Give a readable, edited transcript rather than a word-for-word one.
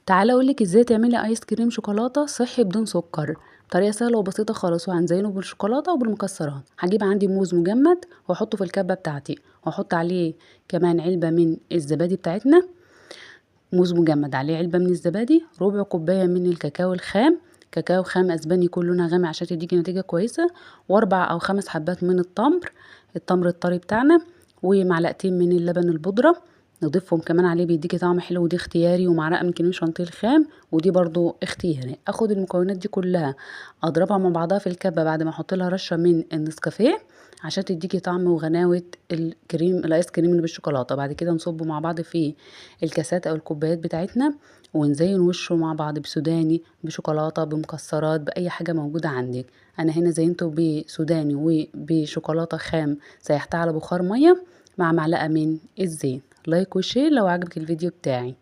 تعالى اقولك ازاي تعملي ايس كريم شوكولاته صحي بدون سكر. طريقه سهله وبسيطه خالص، وهنزينه بالشوكولاته وبالمكسرات. هجيب عندي موز مجمد واحطه في الكبه بتاعتي، واحط عليه كمان علبه من الزبادي بتاعتنا. موز مجمد عليه علبه من الزبادي، ربع كوبايه من الكاكاو الخام، كاكاو خام اسباني يكون لونها غامق عشان تديكي نتيجه كويسه، واربع او خمس حبات من التمر، التمر الطري بتاعنا، ومعلقتين من اللبن البودره. نضيفهم كمان عليه بيديكي طعم حلو، ودي اختياري، ومعلقه من كريم شانتيه الخام، ودي برضو اختياري. اخد المكونات دي كلها اضربها مع بعضها في الكبه بعد ما احط لها رشه من النسكافيه عشان تديكي طعم وغناوه الكريم الايس كريم اللي بالشوكولاته. بعد كده نصبه مع بعض في الكاسات او الكوبايات بتاعتنا، ونزين وشه مع بعض بسوداني، بشوكولاته، بمكسرات، باي حاجه موجوده عندك. انا هنا زينته بسوداني وبشوكولاته خام سيحتها على بخار ميه مع معلقه من الزيت. لايك وشير لو عجبك الفيديو بتاعي.